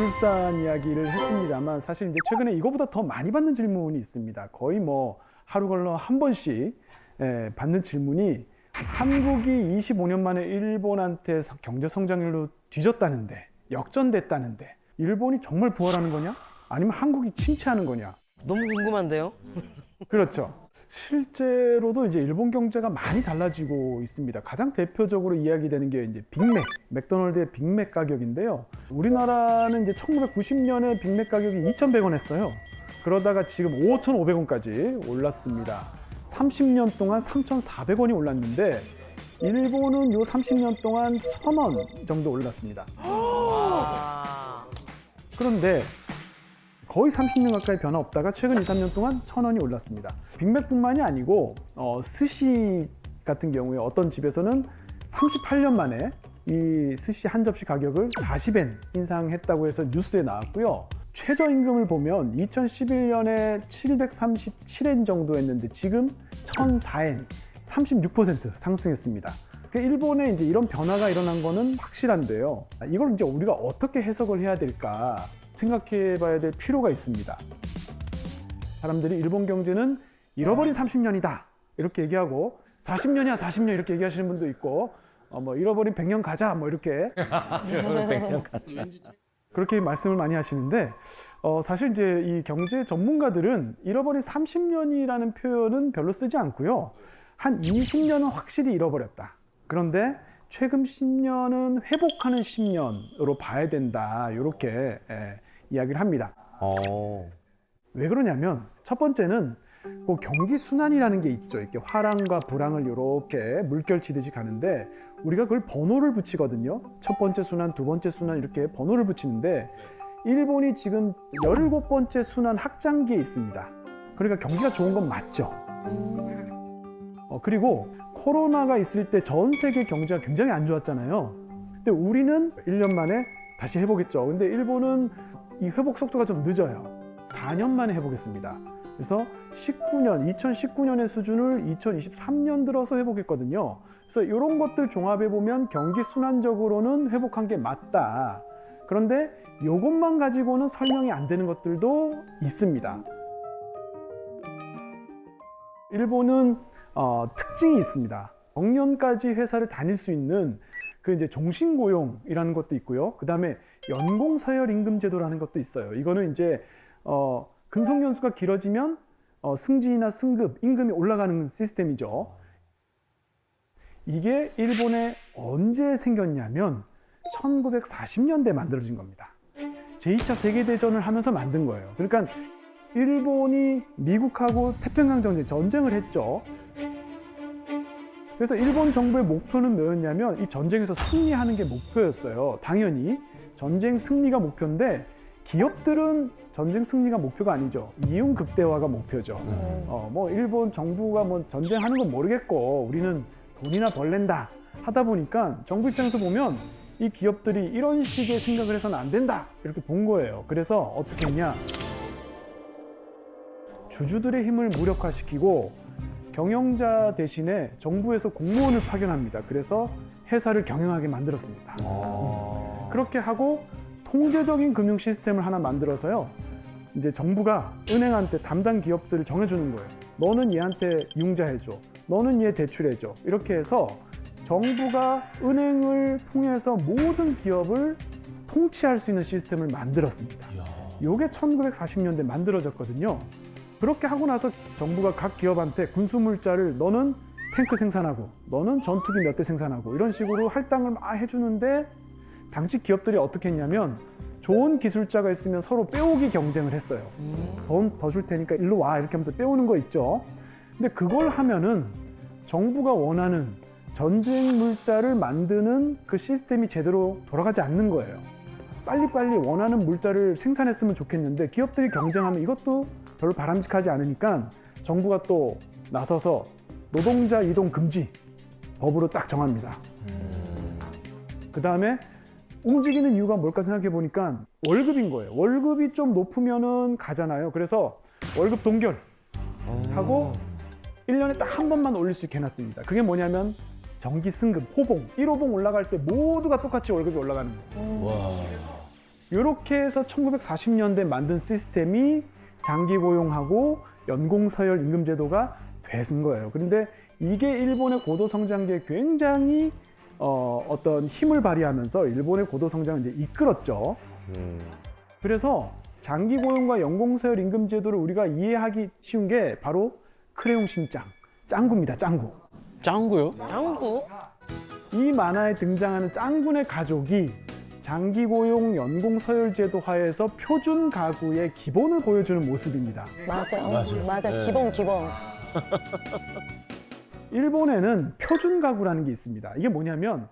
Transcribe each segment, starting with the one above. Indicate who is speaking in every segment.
Speaker 1: 저출산 이야기를 했습니다만 사실 이제 최근에 이거보다 더 많이 받는 질문이 있습니다. 거의 뭐 하루 걸러 한 번씩 받는 질문이 한국이 25년 만에 일본한테 경제 성장률로 뒤졌다는데, 역전됐다는데 일본이 정말 부활하는 거냐? 아니면 한국이 침체하는 거냐?
Speaker 2: 너무 궁금한데요?
Speaker 1: 그렇죠. 실제로도 이제 일본 경제가 많이 달라지고 있습니다. 가장 대표적으로 이야기되는 게 이제 빅맥, 맥도날드의 빅맥 가격인데요. 우리나라는 이제 1990년에 빅맥 가격이 2,100원 했어요. 그러다가 지금 5,500원까지 올랐습니다. 30년 동안 3,400원이 올랐는데 일본은 요 30년 동안 1,000원 정도 올랐습니다. 그런데 거의 30년 가까이 변화 없다가 최근 2, 3년 동안 1,000원이 올랐습니다. 빅맥뿐만이 아니고 스시 같은 경우에 어떤 집에서는 38년 만에 이 스시 한 접시 가격을 40엔 인상했다고 해서 뉴스에 나왔고요. 최저임금을 보면 2011년에 737엔 정도 했는데 지금 1,004엔, 36% 상승했습니다. 일본에 이제 이런 변화가 일어난 거는 확실한데요. 이걸 이제 우리가 어떻게 해석을 해야 될까 생각해 봐야 될 필요가 있습니다. 사람들이 일본 경제는 잃어버린 30년이다 이렇게 얘기하고 40년이야 40년 이렇게 얘기하시는 분도 있고 뭐 잃어버린 100년 가자 뭐 이렇게
Speaker 2: 100년 가자.
Speaker 1: 그렇게 말씀을 많이 하시는데 사실 이제 이 경제 전문가들은 잃어버린 30년이라는 표현은 별로 쓰지 않고요. 한 20년은 확실히 잃어버렸다. 그런데 최근 10년은 회복하는 10년으로 봐야 된다. 이렇게 이야기를 합니다. 왜 그러냐면 첫 번째는 그 경기 순환이라는 게 있죠. 이렇게 화랑과 불황을 이렇게 물결치듯이 가는데 우리가 그걸 번호를 붙이거든요. 첫 번째 순환, 두 번째 순환 이렇게 번호를 붙이는데 일본이 지금 17번째 순환 확장기에 있습니다. 그러니까 경기가 좋은 건 맞죠. 그리고 코로나가 있을 때 전 세계 경제가 굉장히 안 좋았잖아요. 근데 우리는 1년 만에 다시 회복했죠. 근데 일본은 이 회복 속도가 좀 늦어요. 4년 만에 회복했습니다. 그래서 2019년의 수준을 2023년 들어서 회복했거든요. 그래서 이런 것들 종합해 보면 경기 순환적으로는 회복한 게 맞다. 그런데 이것만 가지고는 설명이 안 되는 것들도 있습니다. 일본은 특징이 있습니다. 정년까지 회사를 다닐 수 있는 그 이제 종신고용이라는 것도 있고요. 그 다음에 연공서열임금제도라는 것도 있어요. 이거는 이제 근속연수가 길어지면 승진이나 승급, 임금이 올라가는 시스템이죠. 이게 일본에 언제 생겼냐면 1940년대에 만들어진 겁니다. 제2차 세계대전을 하면서 만든 거예요. 그러니까 일본이 미국하고 태평양 전쟁을 했죠. 그래서 일본 정부의 목표는 뭐였냐면 이 전쟁에서 승리하는 게 목표였어요. 당연히 전쟁 승리가 목표인데 기업들은 전쟁 승리가 목표가 아니죠. 이윤 극대화가 목표죠. 뭐 일본 정부가 뭐 전쟁하는 건 모르겠고 우리는 돈이나 벌낸다 하다 보니까 정부 입장에서 보면 이 기업들이 이런 식의 생각을 해서는 안 된다 이렇게 본 거예요. 그래서 어떻게 했냐? 주주들의 힘을 무력화시키고 경영자 대신에 정부에서 공무원을 파견합니다. 그래서 회사를 경영하게 만들었습니다. 그렇게 하고 통제적인 금융 시스템을 하나 만들어서요. 이제 정부가 은행한테 담당 기업들을 정해주는 거예요. 너는 얘한테 융자해줘. 너는 얘 대출해줘. 이렇게 해서 정부가 은행을 통해서 모든 기업을 통치할 수 있는 시스템을 만들었습니다. 이게 1940년대 만들어졌거든요. 그렇게 하고 나서 정부가 각 기업한테 군수물자를 너는 탱크 생산하고 너는 전투기 몇 대 생산하고 이런 식으로 할당을 막 해주는데 당시 기업들이 어떻게 했냐면 좋은 기술자가 있으면 서로 빼오기 경쟁을 했어요. 돈 더 줄 테니까 일로 와 이렇게 하면서 빼오는 거 있죠. 근데 그걸 하면은 정부가 원하는 전쟁 물자를 만드는 그 시스템이 제대로 돌아가지 않는 거예요. 빨리빨리 원하는 물자를 생산했으면 좋겠는데 기업들이 경쟁하면 이것도 별로 바람직하지 않으니까 정부가 또 나서서 노동자 이동 금지 법으로 딱 정합니다. 그 다음에 움직이는 이유가 뭘까 생각해 보니까 월급인 거예요. 월급이 좀 높으면은 가잖아요. 그래서 월급 동결하고 1년에 딱 한 번만 올릴 수 있게 해놨습니다. 그게 뭐냐면 정기 승급, 호봉, 1호봉 올라갈 때 모두가 똑같이 월급이 올라가는 거예요. 이렇게 해서 1940년대 만든 시스템이 장기 고용하고 연공 서열 임금 제도가 된 거예요. 그런데 이게 일본의 고도 성장기에 굉장히 어떤 힘을 발휘하면서 일본의 고도 성장을 이제 이끌었죠. 그래서 장기 고용과 연공 서열 임금 제도를 우리가 이해하기 쉬운 게 바로 크레용 신짱, 짱구입니다. 짱구.
Speaker 3: 짱구요?
Speaker 2: 짱구?
Speaker 1: 이 만화에 등장하는 짱군의 가족이 장기 고용 연공 서열 제도 하에서 표준 가구의 기본을 보여주는 모습입니다.
Speaker 4: 맞아.
Speaker 3: 네.
Speaker 4: 기본.
Speaker 1: 일본에는 표준 가구라는 게 있습니다. 이게 뭐냐면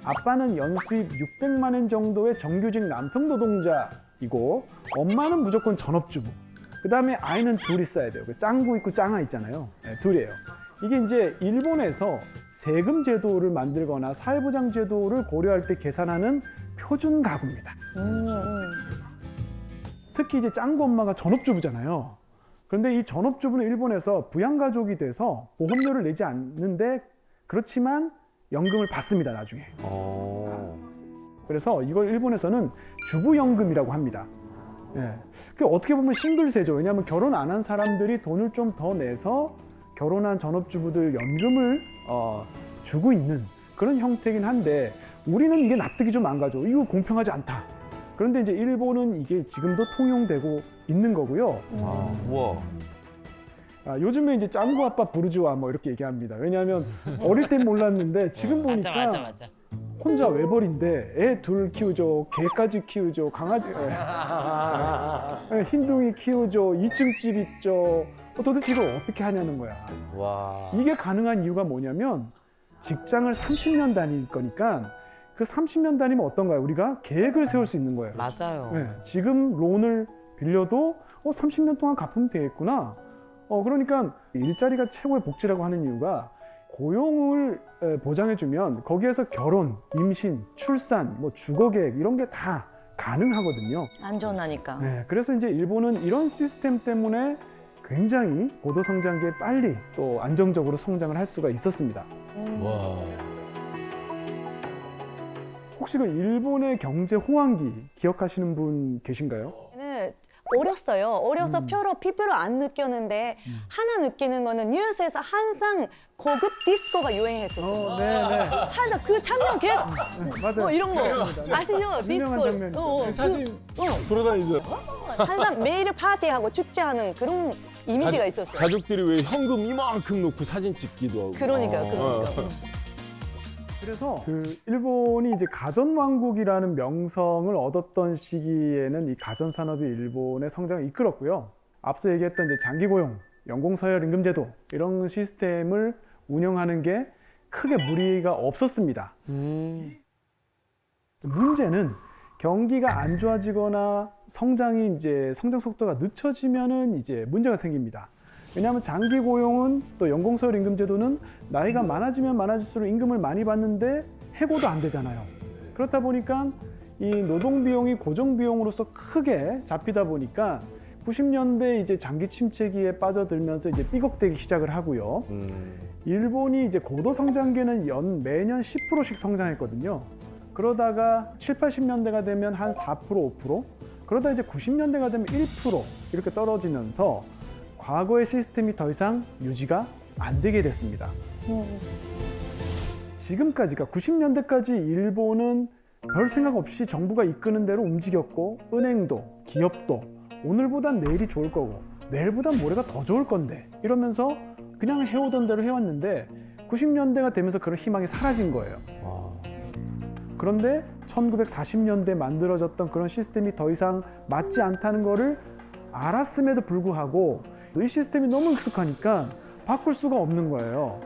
Speaker 1: 아빠는 연수입 600만 엔 정도의 정규직 남성 노동자이고 엄마는 무조건 전업주부. 그다음에 아이는 둘 있어야 돼요. 짱구 있고 짱아 있잖아요. 네, 둘이에요. 이게 이제 일본에서 세금 제도를 만들거나 사회보장 제도를 고려할 때 계산하는 표준 가구입니다. 특히 이제 짱구 엄마가 전업주부잖아요. 그런데 이 전업주부는 일본에서 부양가족이 돼서 보험료를 내지 않는데 그렇지만 연금을 받습니다, 나중에. 그래서 이걸 일본에서는 주부연금이라고 합니다. 예. 그 어떻게 보면 싱글세죠. 왜냐하면 결혼 안 한 사람들이 돈을 좀 더 내서 결혼한 전업주부들 연금을 주고 있는 그런 형태긴 한데 우리는 이게 납득이 좀 안 가죠. 이거 공평하지 않다. 그런데 이제 일본은 이게 지금도 통용되고 있는 거고요.
Speaker 3: 우와.
Speaker 1: 요즘에 이제 짱구 아빠 부르주아 뭐 이렇게 얘기합니다. 왜냐하면 어릴 땐 몰랐는데 지금 보니까 혼자 외벌인데 애 둘 키우죠, 개까지 키우죠, 강아지, 흰둥이 키우죠, 2층 집 있죠. 도대체 이걸 어떻게 하냐는 거야.
Speaker 3: 와.
Speaker 1: 이게 가능한 이유가 뭐냐면 직장을 30년 다닐 거니까 그 30년 다니면 어떤가요? 우리가 계획을 세울 수 있는 거예요.
Speaker 2: 맞아요.
Speaker 1: 네, 지금 론을 빌려도 30년 동안 갚으면 되겠구나. 그러니까 일자리가 최고의 복지라고 하는 이유가 고용을 보장해주면 거기에서 결혼, 임신, 출산, 뭐 주거 계획 이런 게 다 가능하거든요.
Speaker 4: 안전하니까.
Speaker 1: 네, 그래서 이제 일본은 이런 시스템 때문에 굉장히 고도 성장기에 빨리 또 안정적으로 성장을 할 수가 있었습니다.
Speaker 3: 와.
Speaker 1: 혹시 그 일본의 경제 호황기 기억하시는 분 계신가요?
Speaker 4: 네, 어렸어요. 어려서 피부로 안 느꼈는데 하나 느끼는 거는 뉴스에서 항상 고급 디스코가 유행했었어요.
Speaker 1: 네네.
Speaker 4: 항상 그 장면 계속
Speaker 1: 맞아요.
Speaker 4: 이런 거
Speaker 1: 그렇습니다.
Speaker 4: 아시죠?
Speaker 1: 유명한
Speaker 4: 디스코.
Speaker 1: 장면이죠.
Speaker 3: 그 사진 돌아다니죠.
Speaker 4: 항상 매일 파티하고 축제하는 그런 이미지가 있었어요.
Speaker 3: 가족들이 왜 현금 이만큼 놓고 사진 찍기도 하고.
Speaker 4: 그러니까요.
Speaker 1: 그래서 그 일본이 이제 가전왕국이라는 명성을 얻었던 시기에는 이 가전산업이 일본의 성장을 이끌었고요. 앞서 얘기했던 이제 장기고용, 연공서열임금제도 이런 시스템을 운영하는 게 크게 무리가 없었습니다. 문제는 경기가 안 좋아지거나 성장이 이제 성장 속도가 늦춰지면은 이제 문제가 생깁니다. 왜냐하면 장기 고용은 또 연공서열 임금제도는 나이가 많아지면 많아질수록 임금을 많이 받는데 해고도 안 되잖아요. 그렇다 보니까 이 노동 비용이 고정 비용으로서 크게 잡히다 보니까 90년대 이제 장기 침체기에 빠져들면서 이제 삐걱대기 시작을 하고요. 일본이 이제 고도 성장기는 매년 10%씩 성장했거든요. 그러다가 7, 80년대가 되면 한 4%, 5%, 그러다 이제 90년대가 되면 1% 이렇게 떨어지면서 과거의 시스템이 더 이상 유지가 안 되게 됐습니다. 지금까지가 90년대까지 일본은 별 생각 없이 정부가 이끄는 대로 움직였고 은행도 기업도 오늘보단 내일이 좋을 거고 내일보단 모레가 더 좋을 건데 이러면서 그냥 해오던 대로 해왔는데 90년대가 되면서 그런 희망이 사라진 거예요. 그런데 1940년대 만들어졌던 그런 시스템이 더 이상 맞지 않다는 거를 알았음에도 불구하고 이 시스템이 너무 익숙하니까 바꿀 수가 없는 거예요.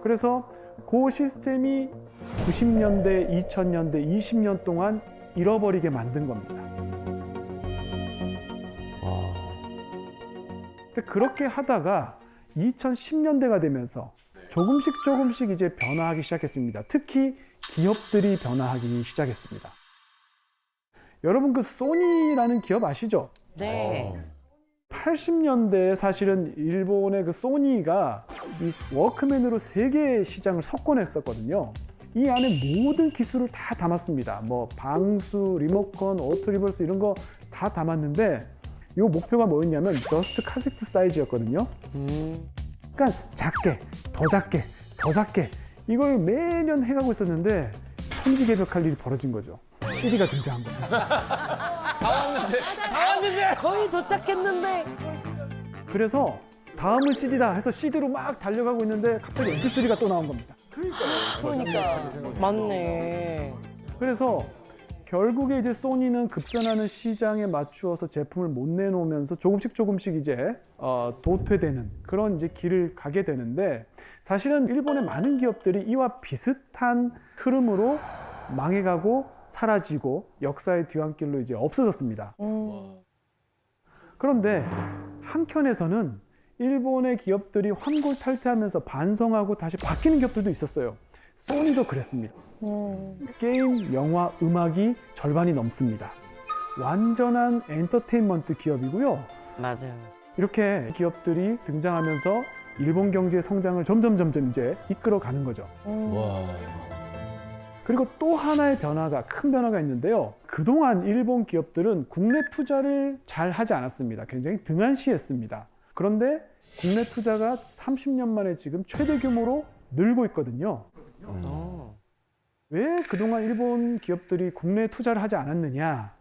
Speaker 1: 그래서 그 시스템이 90년대, 2000년대, 20년 동안 잃어버리게 만든 겁니다. 근데 그렇게 하다가 2010년대가 되면서 조금씩 이제 변화하기 시작했습니다. 특히 기업들이 변화하기 시작했습니다. 여러분 그 소니라는 기업 아시죠?
Speaker 2: 네.
Speaker 1: 80년대에 사실은 일본의 그 소니가 이 워크맨으로 세계 시장을 석권했었거든요. 이 안에 모든 기술을 다 담았습니다. 뭐 방수, 리모컨, 오토 리버스 이런 거 다 담았는데 이 목표가 뭐였냐면 저스트 카세트 사이즈였거든요. 그러니까 작게, 더 작게, 더 작게 이걸 매년 해가고 있었는데 천지개벽할 일이 벌어진 거죠. CD가 등장한 겁니다.
Speaker 2: 거의 도착했는데.
Speaker 1: 그래서 다음은 CD다 해서 CD로 막 달려가고 있는데 갑자기 MP3가 또 나온 겁니다.
Speaker 4: 그러니까.
Speaker 2: 맞네.
Speaker 1: 그래서 결국에 이제 소니는 급변하는 시장에 맞추어서 제품을 못 내놓으면서 조금씩 이제 도태되는 그런 이제 길을 가게 되는데 사실은 일본의 많은 기업들이 이와 비슷한 흐름으로 망해가고 사라지고 역사의 뒤안길로 이제 없어졌습니다. 그런데 한켠에서는 일본의 기업들이 환골탈퇴하면서 반성하고 다시 바뀌는 기업들도 있었어요. 소니도 그랬습니다. 게임, 영화, 음악이 절반이 넘습니다. 완전한 엔터테인먼트 기업이고요.
Speaker 2: 맞아요.
Speaker 1: 이렇게 기업들이 등장하면서 일본 경제의 성장을 점점 이제 이끌어가는 거죠.
Speaker 3: 와.
Speaker 1: 그리고 또 하나의 큰 변화가 있는데요. 그동안 일본 기업들은 국내 투자를 잘 하지 않았습니다. 굉장히 등한시했습니다. 그런데 국내 투자가 30년 만에 지금 최대 규모로 늘고 있거든요. 왜 그동안 일본 기업들이 국내에 투자를 하지 않았느냐?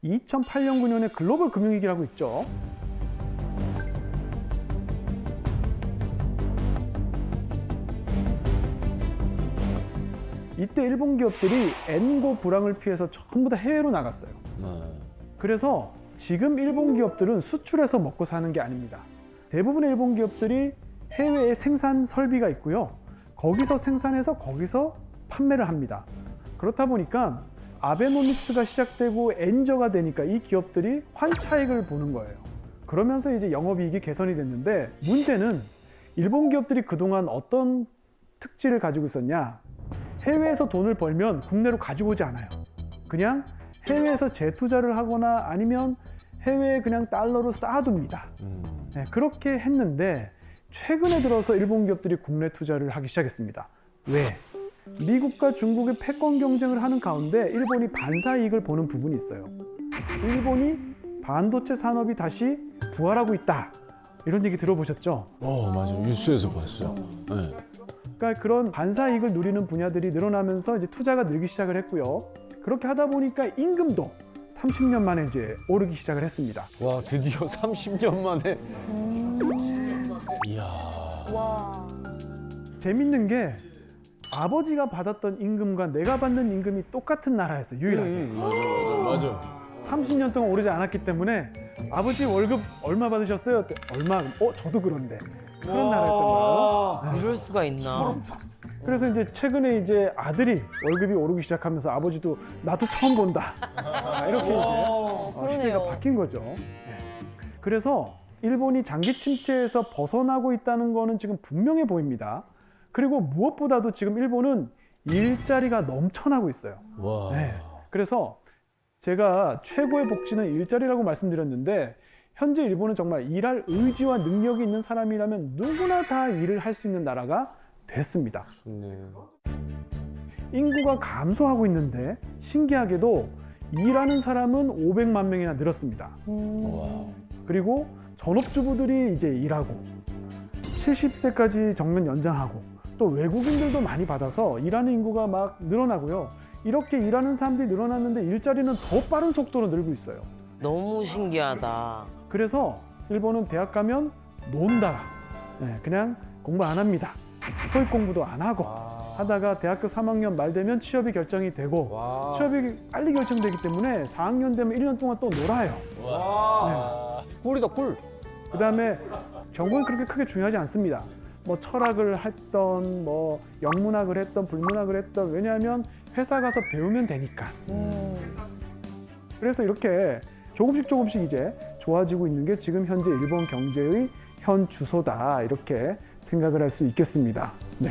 Speaker 1: 2008년, 9년에 글로벌 금융위기라고 있죠. 이때 일본 기업들이 엔고 불황을 피해서 전부 다 해외로 나갔어요. 그래서 지금 일본 기업들은 수출해서 먹고 사는 게 아닙니다. 대부분의 일본 기업들이 해외에 생산 설비가 있고요. 거기서 생산해서 거기서 판매를 합니다. 그렇다 보니까 아베노믹스가 시작되고 엔저가 되니까 이 기업들이 환차익을 보는 거예요. 그러면서 이제 영업이익이 개선이 됐는데 문제는 일본 기업들이 그동안 어떤 특질을 가지고 있었냐? 해외에서 돈을 벌면 국내로 가지고 오지 않아요. 그냥 해외에서 재투자를 하거나 아니면 해외에 그냥 달러로 쌓아둡니다. 네, 그렇게 했는데 최근에 들어서 일본 기업들이 국내 투자를 하기 시작했습니다. 왜? 미국과 중국의 패권 경쟁을 하는 가운데 일본이 반사이익을 보는 부분이 있어요. 일본이 반도체 산업이 다시 부활하고 있다. 이런 얘기 들어보셨죠?
Speaker 3: 맞아. 뉴스에서 봤어요. 네.
Speaker 1: 그러니까 그런 반사이익을 누리는 분야들이 늘어나면서 이제 투자가 늘기 시작을 했고요. 그렇게 하다 보니까 임금도 30년 만에 이제 오르기 시작을 했습니다.
Speaker 3: 와, 드디어 30년 만에. 이야.
Speaker 4: 와.
Speaker 1: 재밌는 게 아버지가 받았던 임금과 내가 받는 임금이 똑같은 나라였어요. 유일하게.
Speaker 3: 맞아.
Speaker 1: 30년 동안 오르지 않았기 때문에 아버지 월급 얼마 받으셨어요? 얼마? 저도 그런데. 그런 나라였던 거예요.
Speaker 2: 이럴 수가 있나?
Speaker 1: 그래서 이제 최근에 이제 아들이 월급이 오르기 시작하면서 아버지도 나도 처음 본다. 이렇게 이제 시대가
Speaker 4: 그러네요.
Speaker 1: 바뀐 거죠. 네. 그래서 일본이 장기 침체에서 벗어나고 있다는 거는 지금 분명해 보입니다. 그리고 무엇보다도 지금 일본은 일자리가 넘쳐나고 있어요.
Speaker 3: 와.
Speaker 1: 네. 그래서 제가 최고의 복지는 일자리라고 말씀드렸는데 현재 일본은 정말 일할 의지와 능력이 있는 사람이라면 누구나 다 일을 할 수 있는 나라가 됐습니다. 인구가 감소하고 있는데 신기하게도 일하는 사람은 500만 명이나 늘었습니다. 그리고 전업주부들이 이제 일하고 70세까지 정년 연장하고 또 외국인들도 많이 받아서 일하는 인구가 막 늘어나고요. 이렇게 일하는 사람들이 늘어났는데 일자리는 더 빠른 속도로 늘고 있어요.
Speaker 2: 너무 신기하다.
Speaker 1: 그래서 일본은 대학 가면 논다. 네, 그냥 공부 안 합니다. 토익 공부도 안 하고 하다가 대학교 3학년 말 되면 취업이 결정이 되고 취업이 빨리 결정되기 때문에 4학년 되면 1년 동안 또 놀아요.
Speaker 3: 꿀이다, 꿀.
Speaker 1: 그다음에 전공이 그렇게 크게 중요하지 않습니다. 뭐 철학을 했던 뭐 영문학을 했던 불문학을 했던 왜냐하면 회사 가서 배우면 되니까. 그래서 이렇게 조금씩 이제 좋아지고 있는 게 지금 현재 일본 경제의 현 주소다 이렇게 생각을 할 수 있겠습니다. 네.